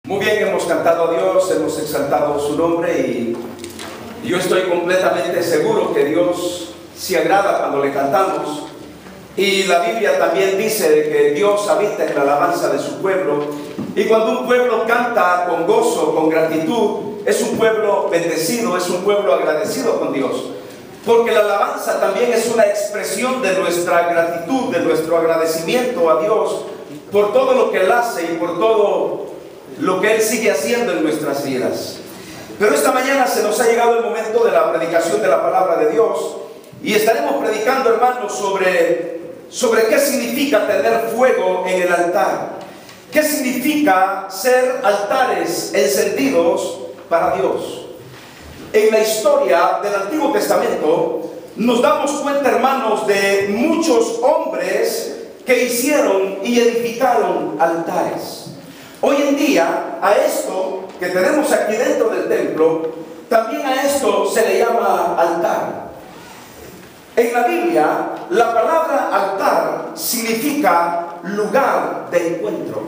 Muy bien, hemos cantado a Dios, hemos exaltado su nombre y yo estoy completamente seguro que Dios se agrada cuando le cantamos. Y la Biblia también dice de que Dios habita en la alabanza de su pueblo. Y cuando un pueblo canta con gozo, con gratitud, es un pueblo bendecido, es un pueblo agradecido con Dios. Porque la alabanza también es una expresión de nuestra gratitud, de nuestro agradecimiento a Dios por todo lo que Él hace y por todo lo que Él sigue haciendo en nuestras vidas. Pero esta mañana se nos ha llegado el momento de la predicación de la palabra de Dios y estaremos predicando, hermanos, sobre qué significa tener fuego en el altar. ¿Qué significa ser altares encendidos para Dios? En la historia del Antiguo Testamento nos damos cuenta, hermanos, de muchos hombres que hicieron y edificaron altares. Hoy en día, a esto que tenemos aquí dentro del templo, también a esto se le llama altar. En la Biblia, la palabra altar significa lugar de encuentro.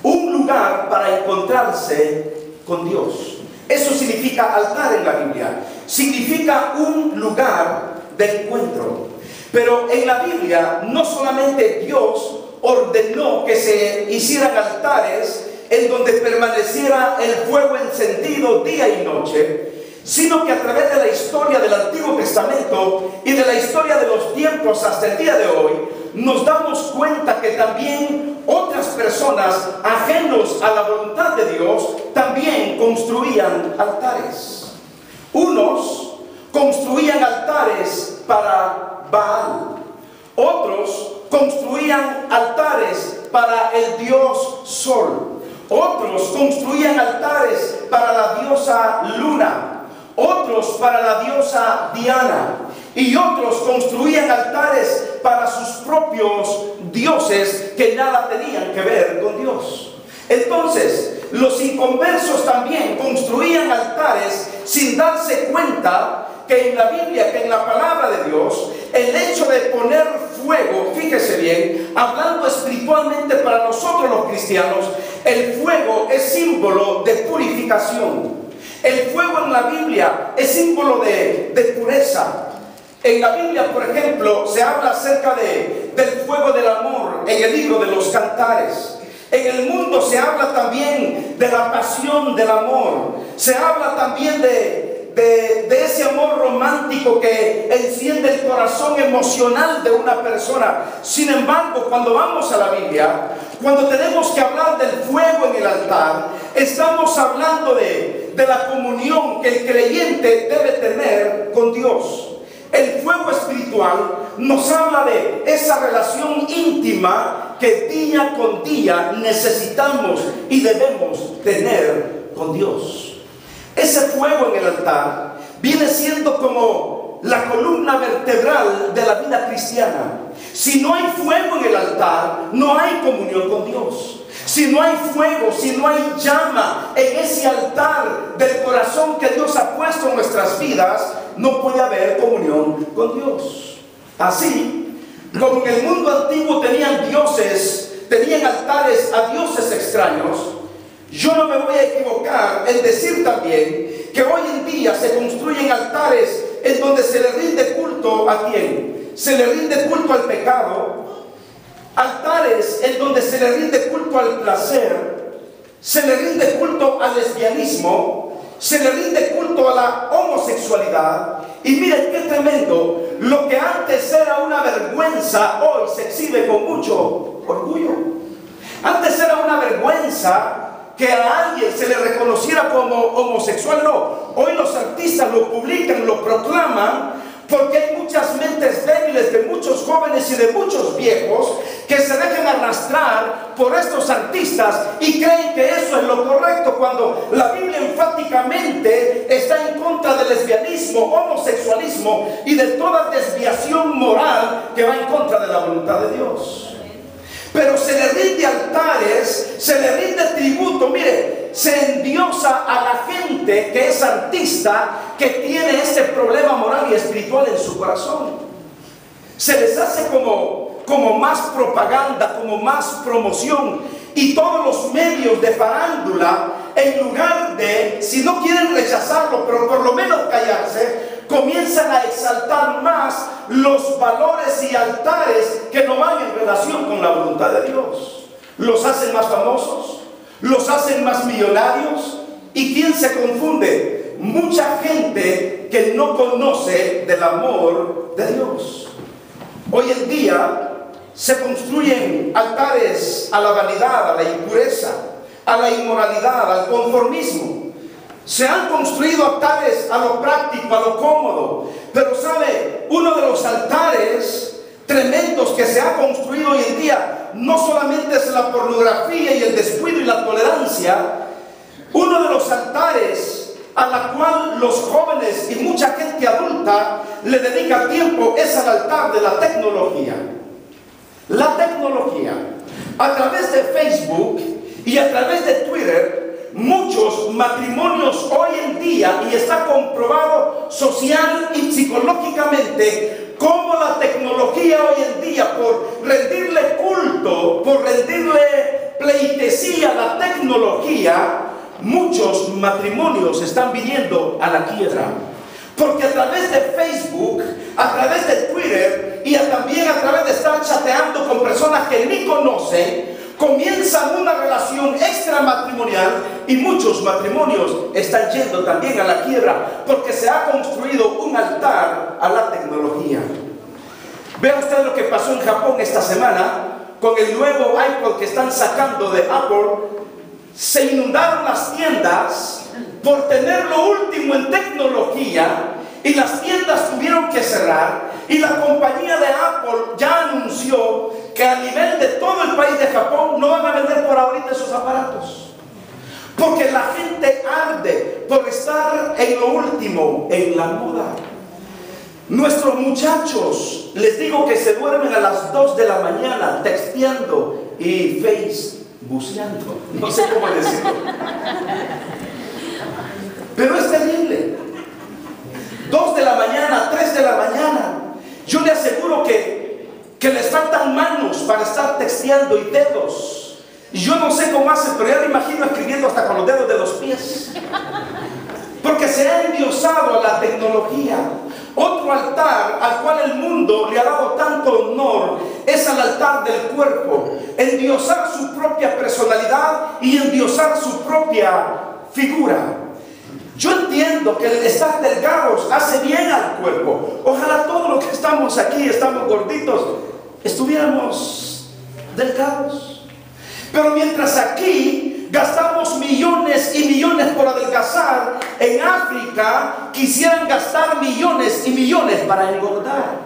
Un lugar para encontrarse con Dios. Eso significa altar en la Biblia. Significa un lugar de encuentro. Pero en la Biblia, no solamente Dios ordenó que se hicieran altares en donde permaneciera el fuego encendido día y noche, sino que a través de la historia del Antiguo Testamento y de la historia de los tiempos hasta el día de hoy, nos damos cuenta que también otras personas ajenos a la voluntad de Dios también construían altares. Unos construían altares para Baal, otros construían altares para el dios Sol, otros construían altares para la diosa Luna, otros para la diosa Diana, y otros construían altares para sus propios dioses que nada tenían que ver con Dios. Entonces, los inconversos también construían altares sin darse cuenta que en la Biblia, que en la palabra de Dios, el hecho de poner fuego, fíjese bien, hablando espiritualmente para nosotros los cristianos, el fuego es símbolo de purificación. El fuego en la Biblia es símbolo de pureza. En la Biblia, por ejemplo, se habla acerca del fuego del amor en el libro de los Cantares. En el mundo se habla también de la pasión del amor. Se habla también de ese amor romántico que enciende el corazón emocional de una persona. Sin embargo, cuando vamos a la Biblia, cuando tenemos que hablar del fuego en el altar, estamos hablando de la comunión que el creyente debe tener con Dios. El fuego espiritual nos habla de esa relación íntima que día con día necesitamos y debemos tener con Dios. Ese fuego en el altar viene siendo como la columna vertebral de la vida cristiana. Si no hay fuego en el altar, no hay comunión con Dios. Si no hay fuego, si no hay llama en ese altar del corazón que Dios ha puesto en nuestras vidas, no puede haber comunión con Dios. Así, como en el mundo antiguo tenían dioses, tenían altares a dioses extraños, yo no me voy a equivocar en decir también que hoy en día se construyen altares en donde se le rinde culto ¿a quién? Se le rinde culto al pecado, altares en donde se le rinde culto al placer, se le rinde culto al lesbianismo, se le rinde culto a la homosexualidad. Y miren qué tremendo, lo que antes era una vergüenza, hoy se exhibe con mucho orgullo. Antes era una vergüenza que a alguien se le reconociera como homosexual. No, hoy los artistas lo publican, lo proclaman, porque hay muchas mentes débiles de muchos jóvenes y de muchos viejos que se dejan arrastrar por estos artistas y creen que eso es lo correcto, cuando la Biblia enfáticamente está en contra del lesbianismo, homosexualismo y de toda desviación moral que va en contra de la voluntad de Dios. Pero se le rinde altares, se le rinde tributo. Mire, se endiosa a la gente que es artista, que tiene ese problema moral y espiritual en su corazón. Se les hace como más propaganda, como más promoción. y todos los medios de farándula, en lugar de, si no quieren rechazarlo, pero por lo menos callarse, comienzan a exaltar más los valores y altares que no van en relación con la voluntad de Dios. Los hacen más famosos, los hacen más millonarios. ¿Y quién se confunde? Mucha gente que no conoce del amor de Dios. Hoy en día se construyen altares a la vanidad, a la impureza, a la inmoralidad, al conformismo. Se han construido altares a lo práctico, a lo cómodo. Pero ¿sabe? Uno de los altares tremendos que se ha construido hoy en día no solamente es la pornografía y el descuido y la tolerancia. Uno de los altares a la cual los jóvenes y mucha gente adulta le dedica tiempo es al altar de la tecnología. La tecnología. A través de Facebook y a través de Twitter, muchos matrimonios hoy en día, y está comprobado social y psicológicamente, cómo la tecnología hoy en día, por rendirle culto, por rendirle pleitesía a la tecnología, muchos matrimonios están viniendo a la quiebra. Porque a través de Facebook, a través de Twitter y también a través de estar chateando con personas que ni conocen, comienzan una relación extramatrimonial y muchos matrimonios están yendo también a la quiebra porque se ha construido un altar a la tecnología. Vea usted lo que pasó en Japón esta semana con el nuevo iPod que están sacando de Apple. Se inundaron las tiendas por tener lo último en tecnología y las tiendas tuvieron que cerrar, y la compañía de Apple ya anunció que a nivel de todo el país de Japón no van a vender por ahorita esos aparatos, porque la gente arde por estar en lo último, en la moda. Nuestros muchachos, les digo que se duermen a las 2 de la mañana texteando y buceando, no sé cómo decirlo, pero es terrible. 2 de la mañana, 3 de la mañana, yo le aseguro que les faltan manos para estar texteando y dedos, y yo no sé cómo hacen, pero ya me imagino escribiendo hasta con los dedos de los pies, porque se ha endiosado a la tecnología. Otro altar al cual el mundo le ha dado tanto honor es al altar del cuerpo. Endiosar su propia personalidad y endiosar su propia figura. Yo entiendo que el estar delgados hace bien al cuerpo. Ojalá todos los que estamos aquí, estamos gorditos, estuviéramos delgados. Pero mientras aquí gastamos millones y millones por adelgazar, en África quisieran gastar millones y millones para engordar.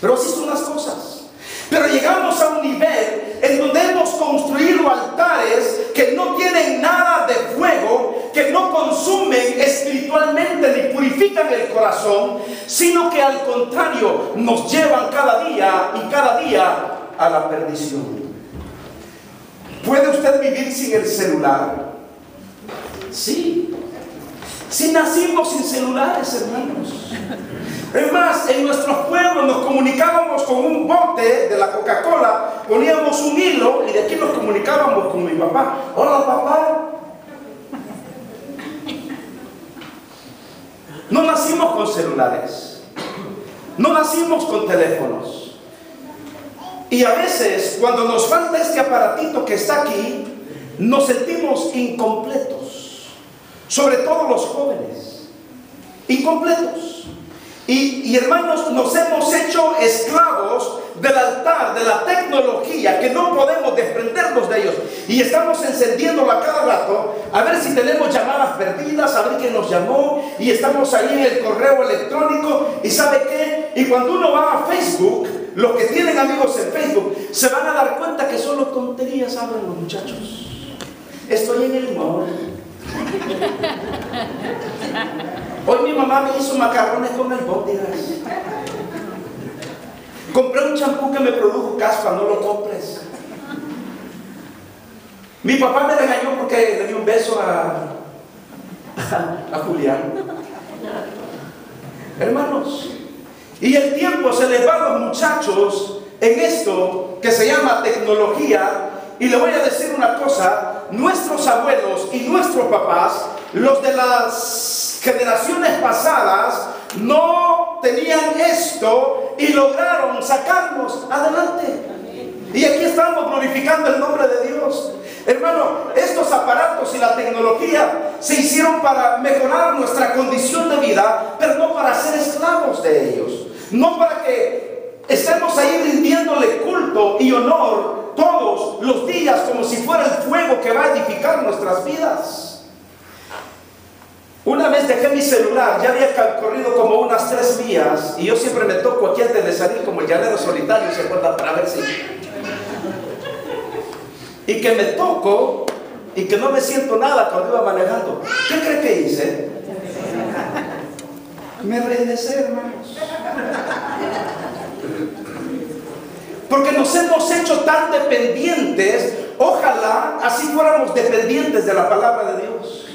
Pero así son las cosas. Pero llegamos a un nivel en donde hemos construido altares que no tienen nada de fuego, que no consumen espiritualmente ni purifican el corazón, sino que al contrario nos llevan cada día y cada día a la perdición. ¿Puede usted vivir sin el celular? Sí. Si nacimos sin celulares, hermanos. Es más, en nuestros pueblos nos comunicábamos con un bote de la Coca-Cola, poníamos un hilo y de aquí nos comunicábamos con mi papá. Hola, papá. No nacimos con celulares. No nacimos con teléfonos. Y a veces, cuando nos falta este aparatito que está aquí, nos sentimos incompletos. Sobre todo los jóvenes. Incompletos. Y hermanos, nos hemos hecho esclavos del altar, de la tecnología, que no podemos desprendernos de ellos. Y estamos encendiéndolo a cada rato, a ver si tenemos llamadas perdidas, a ver quién nos llamó, y estamos ahí en el correo electrónico, y ¿sabe qué? Y cuando uno va a Facebook, los que tienen amigos en Facebook, se van a dar cuenta que solo tonterías hablan los muchachos. Estoy en el mall. Hoy mi mamá me hizo macarrones con el botigas. Compré un champú que me produjo caspa, no lo compres. Mi papá me regañó porque le di un beso a Julián. Hermanos, y el tiempo se les va a los muchachos en esto que se llama tecnología, y le voy a decir una cosa, nuestros abuelos y nuestros papás, los de las generaciones pasadas, no tenían esto y lograron sacarnos adelante. Y aquí estamos glorificando el nombre de Dios. Hermano, estos aparatos y la tecnología se hicieron para mejorar nuestra condición de vida, pero no para ser esclavos de ellos. No para que estemos ahí rindiéndole culto y honor todos los días como si fuera el fuego que va a edificar nuestras vidas. Una vez dejé mi celular, ya había corrido como unas 3 millas, y yo siempre me toco aquí antes de salir como el llanero solitario, ¿se acuerdan? Para ver si... Y que me toco y que no me siento nada cuando iba manejando. ¿Qué cree que hice? Me regresé, hermanos. Porque nos hemos hecho tan dependientes. Ojalá así fuéramos dependientes de la palabra de Dios.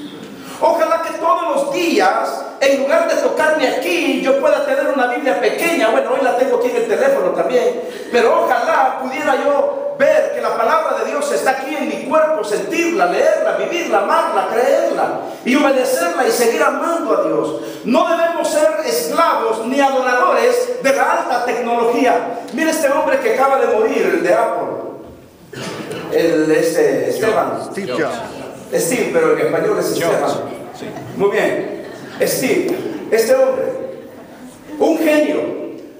Ojalá que todos los días, en lugar de tocarme aquí, yo pueda tener una Biblia pequeña. Bueno, hoy la tengo aquí en el teléfono también. Pero ojalá pudiera yo ver que la palabra de Dios está aquí en mi cuerpo, sentirla, leerla, vivirla, amarla, creerla y obedecerla y seguir amando a Dios. No debemos ser esclavos ni adoradores de la alta tecnología. Mire este hombre que acaba de morir, el de Apple, Esteban. Steve Jobs. Steve, pero en español es Esteban. Sí. Muy bien. Steve, este hombre, un genio.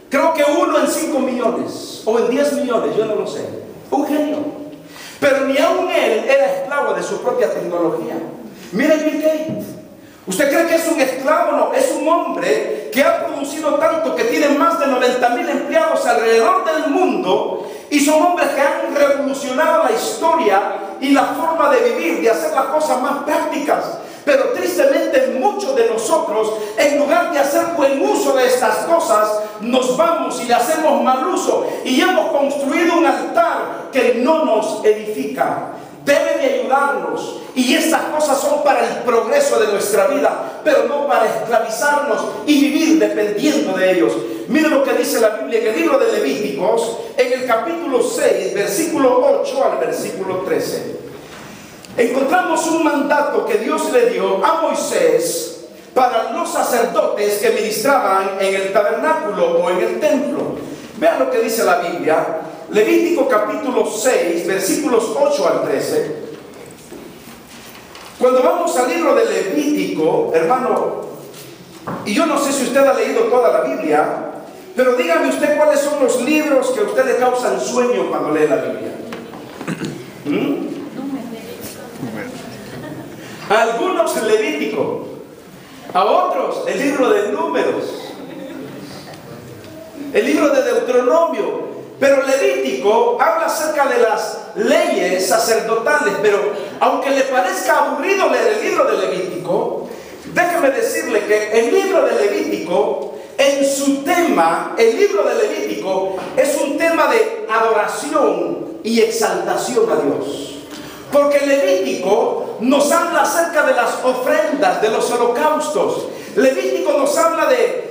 Creo que 1 en 5 millones o en 10 millones, yo no lo sé. Un genio. Pero ni aún él era esclavo de su propia tecnología. Mire Bill Gates. ¿Usted cree que es un esclavo? No, es un hombre que ha producido tanto que tiene más de 90,000 empleados alrededor del mundo, y son hombres que han revolucionado la historia y la forma de vivir, de hacer las cosas más prácticas. Pero tristemente muchos de nosotros, en lugar de hacer buen uso de estas cosas, nos vamos y le hacemos mal uso y hemos construido un altar que no nos edifica. Debe de ayudarnos, y estas cosas son para el progreso de nuestra vida, pero no para esclavizarnos y vivir dependiendo de ellos. Mire lo que dice la Biblia en el libro de Levíticos, en el capítulo 6, versículo 8 al versículo 13. Encontramos un mandato que Dios le dio a Moisés para los sacerdotes que ministraban en el tabernáculo o en el templo. Vean lo que dice la Biblia. Levítico capítulo 6, versículos 8 al 13. Cuando vamos al libro de Levítico, hermano, y yo no sé si usted ha leído toda la Biblia, pero dígame usted cuáles son los libros que a usted le causan sueño cuando lee la Biblia. A algunos el Levítico, a otros el libro de Números, el libro de Deuteronomio. Pero Levítico habla acerca de las leyes sacerdotales. Pero aunque le parezca aburrido leer el libro de Levítico, déjeme decirle que el libro de Levítico, en su tema, el libro de Levítico es un tema de adoración y exaltación a Dios. Porque Levítico nos habla acerca de las ofrendas, de los holocaustos. Levítico nos habla de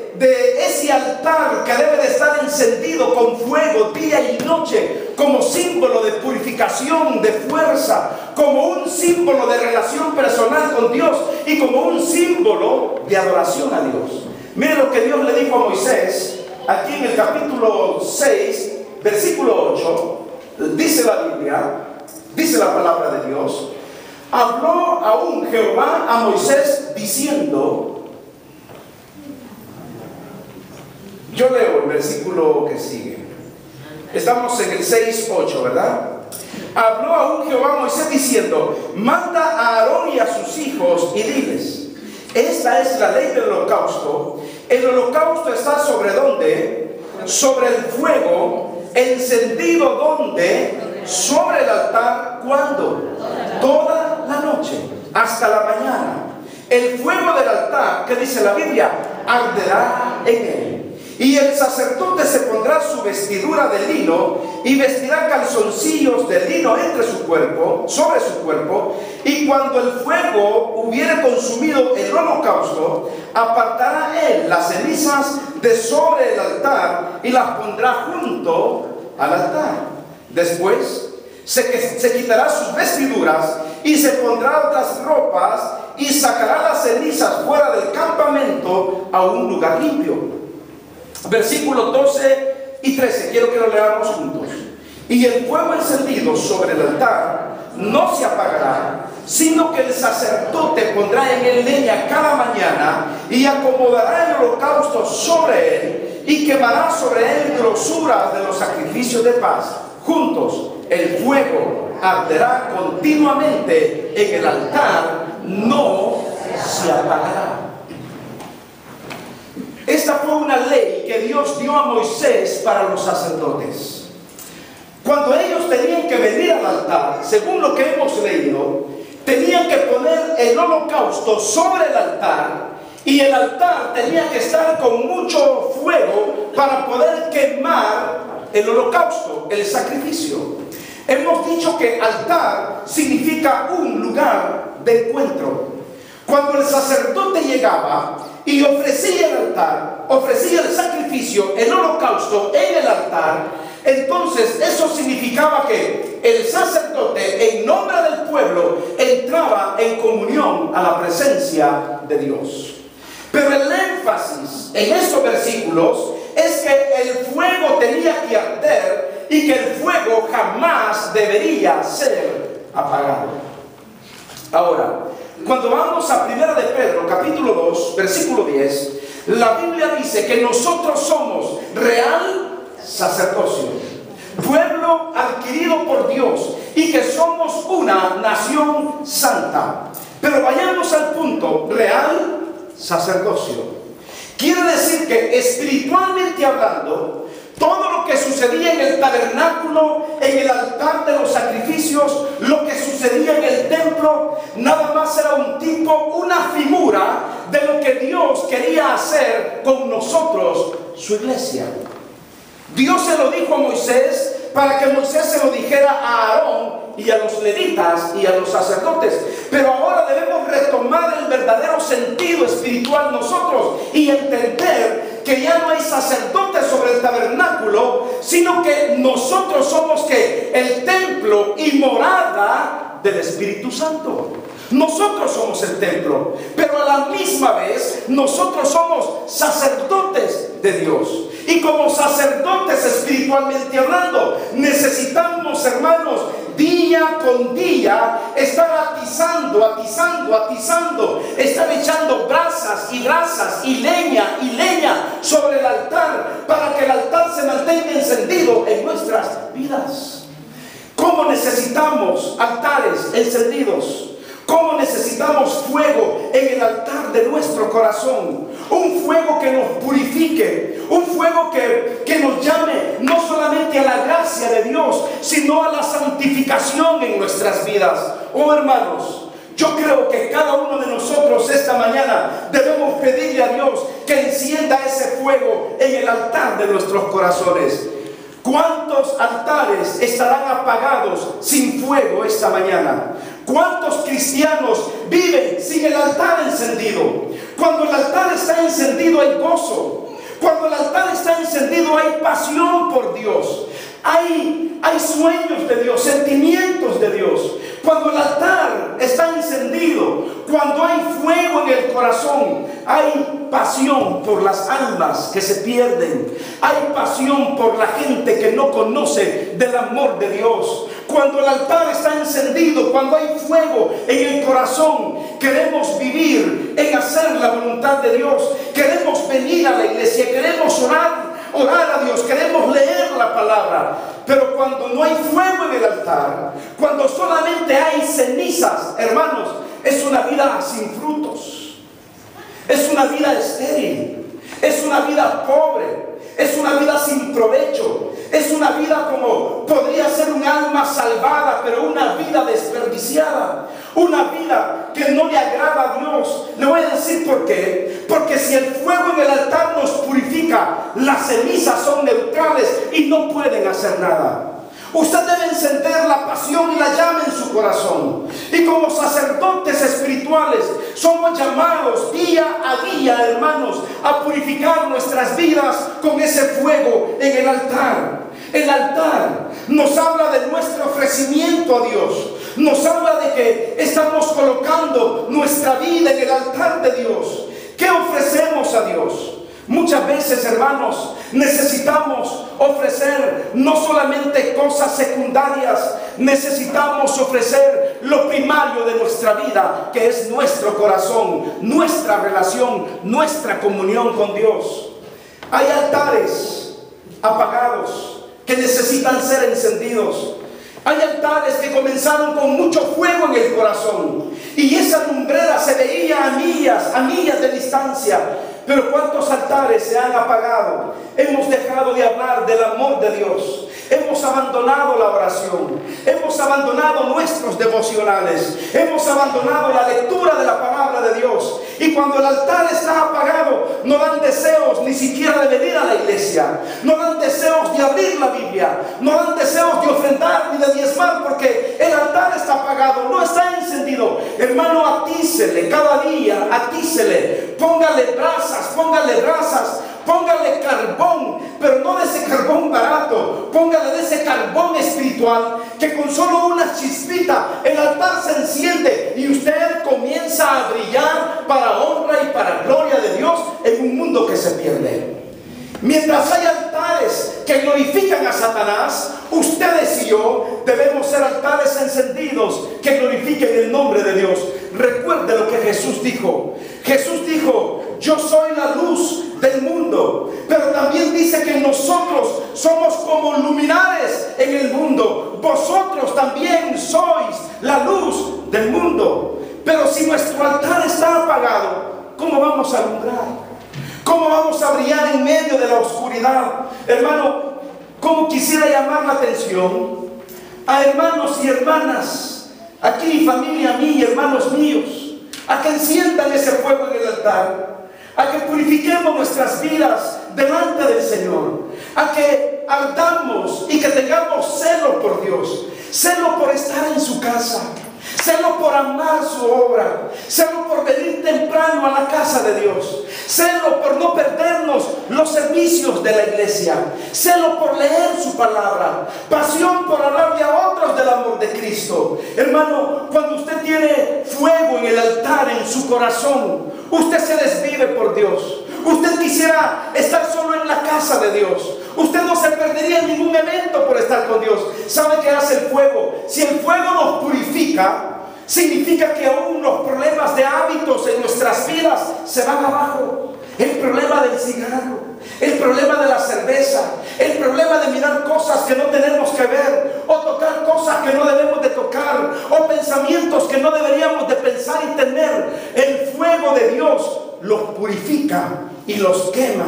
ese altar que debe de estar encendido con fuego día y noche, como símbolo de purificación, de fuerza, como un símbolo de relación personal con Dios y como un símbolo de adoración a Dios. Mire lo que Dios le dijo a Moisés aquí en el capítulo 6, versículo 8. Dice la Biblia, dice la palabra de Dios: habló aún Jehová a Moisés diciendo... Yo leo el versículo que sigue. Estamos en el 6:8, ¿verdad? Habló aún Jehová a Moisés diciendo: manda a Aarón y a sus hijos y diles: esta es la ley del holocausto. El holocausto está sobre ¿dónde? Sobre el fuego, encendido ¿dónde? Sobre el altar. ¿Cuándo? Toda la noche, hasta la mañana. El fuego del altar, ¿qué dice la Biblia? Arderá en él. Y el sacerdote se pondrá su vestidura de lino y vestirá calzoncillos de lino entre su cuerpo, sobre su cuerpo, y cuando el fuego hubiere consumido el holocausto, apartará él las cenizas de sobre el altar y las pondrá junto al altar. Después se quitará sus vestiduras y se pondrá otras ropas y sacará las cenizas fuera del campamento a un lugar limpio. Versículos 12 y 13, quiero que lo leamos juntos. Y el fuego encendido sobre el altar no se apagará, sino que el sacerdote pondrá en él leña cada mañana y acomodará el holocausto sobre él y quemará sobre él grosuras de los sacrificios de paz. Juntos el fuego arderá continuamente en el altar, no se apagará. Esta fue una ley que Dios dio a Moisés para los sacerdotes. Cuando ellos tenían que venir al altar, según lo que hemos leído, tenían que poner el holocausto sobre el altar, y el altar tenía que estar con mucho fuego para poder quemar el holocausto, el sacrificio. Hemos dicho que altar significa un lugar de encuentro. Cuando el sacerdote llegaba y ofrecía el altar, ofrecía el sacrificio, el holocausto en el altar, entonces eso significaba que el sacerdote, en nombre del pueblo, entraba en comunión a la presencia de Dios. Pero el énfasis en estos versículos es que el fuego tenía que arder y que el fuego jamás debería ser apagado. Ahora, cuando vamos a 1 de Pedro, capítulo 2, versículo 10, la Biblia dice que nosotros somos real sacerdocio, pueblo adquirido por Dios, y que somos una nación santa. Pero vayamos al punto, real sacerdocio. Quiere decir que espiritualmente hablando, todo lo que sucedía en el tabernáculo, en el altar de los sacrificios, lo que sucedía en el templo, nada más era un tipo, una figura de lo que Dios quería hacer con nosotros, su iglesia. Dios se lo dijo a Moisés para que Moisés se lo dijera a Aarón y a los levitas y a los sacerdotes. Pero ahora debemos retomar el verdadero sentido espiritual nosotros y entender que ya no hay sacerdotes sobre el tabernáculo, sino que nosotros somos que el templo y morada del Espíritu Santo. Nosotros somos el templo, pero a la misma vez nosotros somos sacerdotes de Dios. Y como sacerdotes espiritualmente hablando, necesitamos, hermanos, día con día estar atizando, estar echando brasas y leña sobre el altar, para que el altar se mantenga encendido en nuestras vidas. ¿Cómo necesitamos altares encendidos? ¿Cómo necesitamos fuego en el altar de nuestro corazón? Un fuego que nos purifique, un fuego que nos llame no solamente a la gracia de Dios, sino a la santificación en nuestras vidas. Oh hermanos, yo creo que cada uno de nosotros esta mañana debemos pedirle a Dios que encienda ese fuego en el altar de nuestros corazones. ¿Cuántos altares estarán apagados sin fuego esta mañana? ¿Cuántos cristianos viven sin el altar encendido? Cuando el altar está encendido hay gozo. Cuando el altar está encendido hay pasión por Dios. Hay sueños de Dios, sentimientos de Dios. Cuando el altar está encendido, cuando hay fuego en el corazón, hay pasión por las almas que se pierden. Hay pasión por la gente que no conoce del amor de Dios. Cuando el altar está encendido, cuando hay fuego en el corazón, queremos vivir en hacer la voluntad de Dios. Queremos venir a la iglesia, queremos orar a Dios, queremos leer la palabra. Pero cuando no hay fuego en el altar, cuando solamente hay cenizas, hermanos, es una vida sin frutos, es una vida estéril, es una vida pobre, es una vida sin provecho, es una vida como podría ser un alma salvada, pero una vida desperdiciada, una vida que no le agrada a Dios. Le voy a decir por qué. Porque si el fuego en el altar nos purifica, las cenizas son neutrales y no pueden hacer nada. Usted debe encender la pasión y la llama en su corazón. Y como sacerdotes espirituales somos llamados día a día, hermanos, a purificar nuestras vidas con ese fuego en el altar. El altar nos habla de nuestro ofrecimiento a Dios. Nos habla de que estamos colocando nuestra vida en el altar de Dios. ¿Qué ofrecemos a Dios? Muchas veces, hermanos, necesitamos ofrecer no solamente cosas secundarias, necesitamos ofrecer lo primario de nuestra vida, que es nuestro corazón, nuestra relación, nuestra comunión con Dios. Hay altares apagados que necesitan ser encendidos. Hay altares que comenzaron con mucho fuego en el corazón y esa lumbrera se veía a millas de distancia. Pero ¿cuántos altares se han apagado? Hemos dejado de hablar del amor de Dios. Hemos abandonado la oración. Hemos abandonado nuestros devocionales. Hemos abandonado la lectura de la palabra de Dios. Y cuando el altar está apagado, no dan deseos ni siquiera de venir a la iglesia. No dan deseos de abrir la Biblia. No dan deseos de ofrendar ni de diezmar, porque el altar está apagado, no está encendido. Hermano, atícele cada día, atícele. Póngale brasas, póngale carbón, pero no de ese carbón barato. Póngale de ese carbón espiritual que con solo una chispita el altar se enciende y usted comienza a brillar para honra y para gloria de Dios en un mundo que se pierde. Mientras hay altares que glorifican a Satanás, ustedes y yo debemos ser altares encendidos que glorifiquen el nombre de Dios. Recuerde lo que Jesús dijo. Jesús dijo: yo soy la luz del mundo. Pero también dice que nosotros somos como luminares en el mundo. Vosotros también sois la luz del mundo. Pero si nuestro altar está apagado, ¿cómo vamos a alumbrar? ¿Cómo vamos a brillar en medio de la oscuridad? Hermano, ¿cómo quisiera llamar la atención a hermanos y hermanas, aquí familia mía y hermanos míos, a que enciendan ese fuego en el altar, a que purifiquemos nuestras vidas delante del Señor, a que ardamos y que tengamos celo por Dios, celo por estar en su casa, celo por amar su obra, celo por venir temprano a la casa de Dios, celo por no perdernos los servicios de la iglesia, celo por leer su palabra, pasión por hablarle a otros del amor de Cristo. Hermano, cuando usted tiene fuego en el altar, en su corazón, usted se desvive por Dios. Usted quisiera estar solo en la casa de Dios. Usted no se perdería en ningún evento por estar con Dios. ¿Sabe qué hace el fuego? Si el fuego nos purifica, significa que aún los problemas de hábitos en nuestras vidas se van abajo. El problema del cigarro, el problema de la cerveza, el problema de mirar cosas que no tenemos que ver, o tocar cosas que no debemos de tocar, o pensamientos que no deberíamos de pensar y tener. El fuego de Dios los purifica y los quema.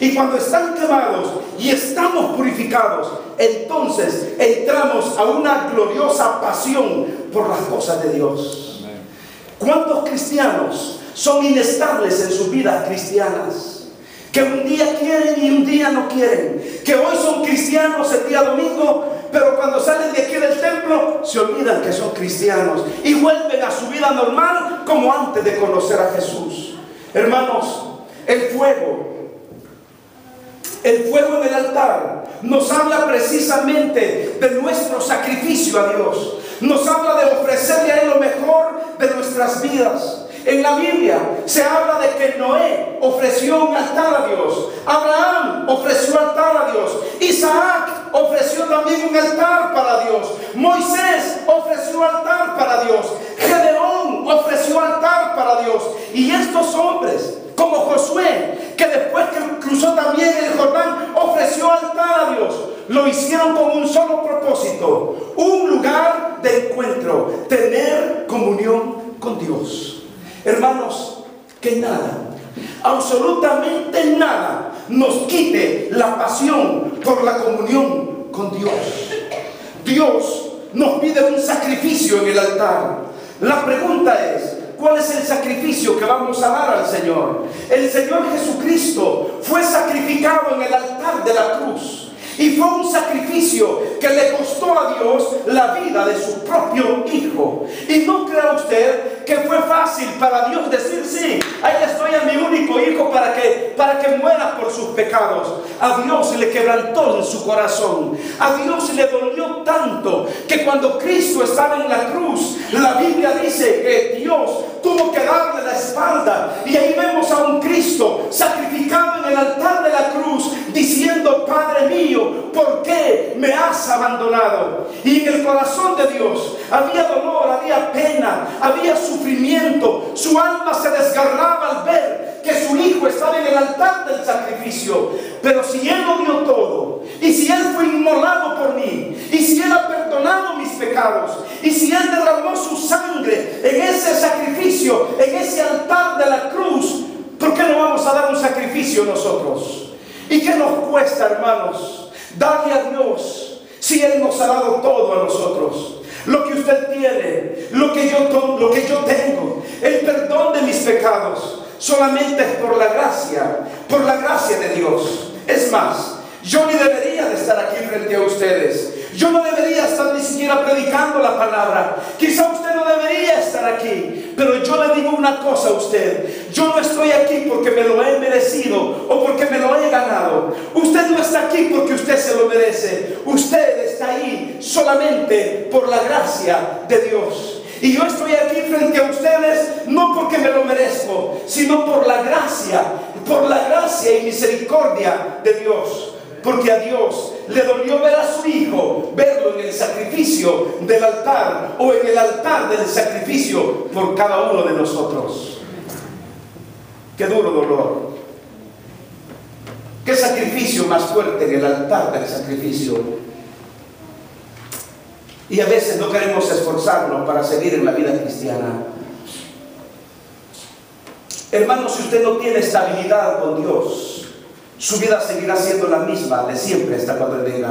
Y cuando están quemados y estamos purificados, entonces entramos a una gloriosa pasión por las cosas de Dios. ¿Cuántos cristianos son inestables en sus vidas cristianas? Que un día quieren y un día no quieren. Que hoy son cristianos el día domingo, pero cuando salen de aquí del templo se olvidan que son cristianos y vuelven a su vida normal como antes de conocer a Jesús. Hermanos, el fuego en el altar nos habla precisamente de nuestro sacrificio a Dios. Nos habla de ofrecerle a Él lo mejor de nuestras vidas. En la Biblia se habla de que Noé ofreció un altar a Dios. Abraham ofreció altar a Dios. Isaac ofreció también un altar para Dios. Moisés ofreció altar para Dios. Gedeón ofreció altar para Dios. Y estos hombres, como Josué, que después que cruzó también el Jordán, ofreció altar a Dios, lo hicieron con un solo propósito: un lugar de encuentro, tener comunión con Dios. Hermanos, que nada, absolutamente nada, nos quite la pasión por la comunión con Dios. Dios nos pide un sacrificio en el altar. La pregunta es: ¿cuál es el sacrificio que vamos a dar al Señor? El Señor Jesucristo fue sacrificado en el altar de la cruz. Y fue un sacrificio que le costó a Dios la vida de su propio Hijo. Y no crea usted que fue fácil para Dios decir sí, ahí estoy a mi único hijo para que muera por sus pecados. A Dios le quebrantó en su corazón. A Dios le dolió tanto que cuando Cristo estaba en la cruz, la Biblia dice que Dios tuvo que darle la espalda. Y ahí vemos a un Cristo sacrificado en el altar de la cruz, diciendo: Padre mío, ¿por qué me has abandonado? Y en el corazón de Dios había dolor, había pena, había sufrimiento. Su alma se desgarraba al ver que su hijo estaba en el altar del sacrificio. Pero si Él lo dio todo, y si Él fue inmolado por mí, y si Él ha perdonado mis pecados, y si Él derramó su sangre en ese sacrificio, en ese altar de la cruz, ¿por qué no vamos a dar un sacrificio nosotros? ¿Y qué nos cuesta, hermanos, darle a Dios si Él nos ha dado todo a nosotros? Lo que usted tiene, lo que yo tengo, el perdón de mis pecados, solamente es por la gracia de Dios. Es más, yo ni debería de estar aquí frente a ustedes. Yo no debería estar ni siquiera predicando la palabra. Quizá usted no debería estar aquí. Pero yo le digo una cosa a usted: yo no estoy aquí porque me lo he merecido o porque me lo he ganado. Usted no está aquí porque usted se lo merece. Usted está ahí solamente por la gracia de Dios. Y yo estoy aquí frente a ustedes no porque me lo merezco, sino por la gracia y misericordia de Dios. Porque a Dios le dolió ver a su hijo, verlo en el sacrificio del altar, o en el altar del sacrificio por cada uno de nosotros. Qué duro dolor. Qué sacrificio más fuerte en el altar del sacrificio. Y a veces no queremos esforzarnos para seguir en la vida cristiana. Hermano, si usted no tiene estabilidad con Dios, su vida seguirá siendo la misma de siempre hasta cuando Él venga.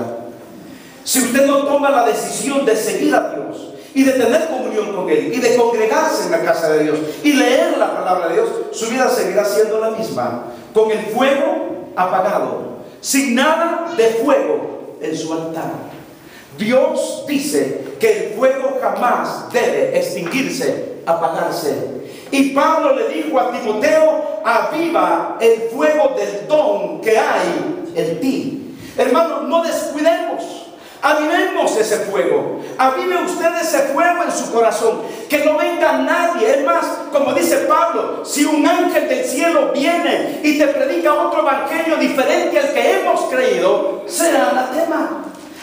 Si usted no toma la decisión de seguir a Dios y de tener comunión con Él y de congregarse en la casa de Dios y leer la palabra de Dios, su vida seguirá siendo la misma, con el fuego apagado, sin nada de fuego en su altar. Dios dice que el fuego jamás debe extinguirse, apagarse. Y Pablo le dijo a Timoteo: aviva el fuego del don que hay en ti. Hermanos, no descuidemos, avivemos ese fuego. Avive usted ese fuego en su corazón, que no venga nadie. Es más, como dice Pablo, si un ángel del cielo viene y te predica otro evangelio diferente al que hemos creído, será anatema.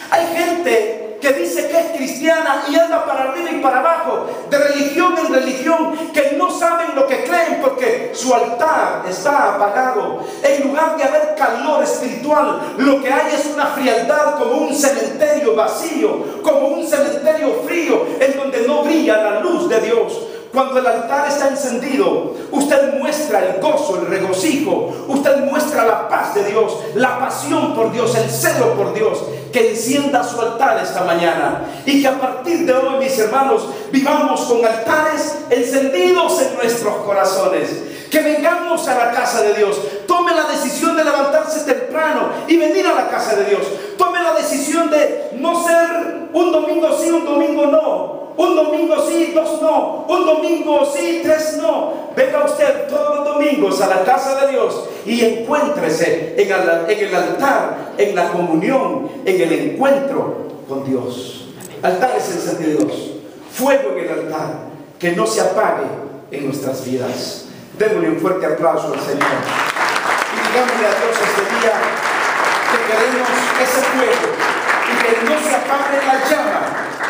Hay gente que dice que es cristiana y anda para arriba y para abajo, de religión en religión, que no saben lo que creen porque su altar está apagado. En lugar de haber calor espiritual, lo que hay es una frialdad, como un cementerio vacío, como un cementerio frío, en donde no brilla la luz de Dios. Cuando el altar está encendido, usted muestra el gozo, el regocijo, usted muestra la paz de Dios, la pasión por Dios, el celo por Dios. Que encienda su altar esta mañana, y que a partir de hoy, mis hermanos, vivamos con altares encendidos en nuestros corazones. Que vengamos a la casa de Dios. Tome la decisión de levantarse temprano y venir a la casa de Dios. Tome la decisión de no ser un domingo sí, un domingo no. Un domingo sí, dos no. Un domingo sí, tres no. Venga usted todos los domingos a la casa de Dios y encuéntrese en el altar, en la comunión, en el encuentro con Dios. Altares encendidos, fuego en el altar, que no se apague en nuestras vidas. Démosle un fuerte aplauso al Señor y digámosle a Dios este día que queremos ese fuego y que no se apague la llama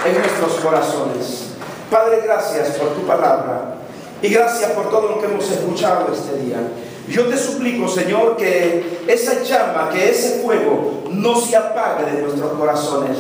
en nuestros corazones. Padre, gracias por tu palabra y gracias por todo lo que hemos escuchado este día. Yo te suplico, Señor, que esa llama, que ese fuego no se apague de nuestros corazones.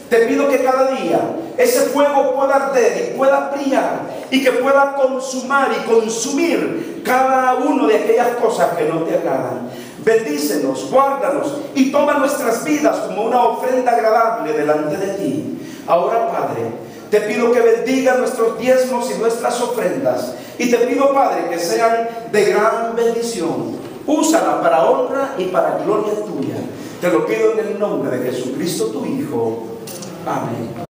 Te pido que cada día ese fuego pueda arder y pueda brillar y que pueda consumar y consumir cada una de aquellas cosas que no te agradan. Bendícenos, guárdanos y toma nuestras vidas como una ofrenda agradable delante de ti. Ahora, Padre, te pido que bendiga nuestros diezmos y nuestras ofrendas. Y te pido, Padre, que sean de gran bendición. Úsala para honra y para gloria tuya. Te lo pido en el nombre de Jesucristo, tu Hijo. Amén.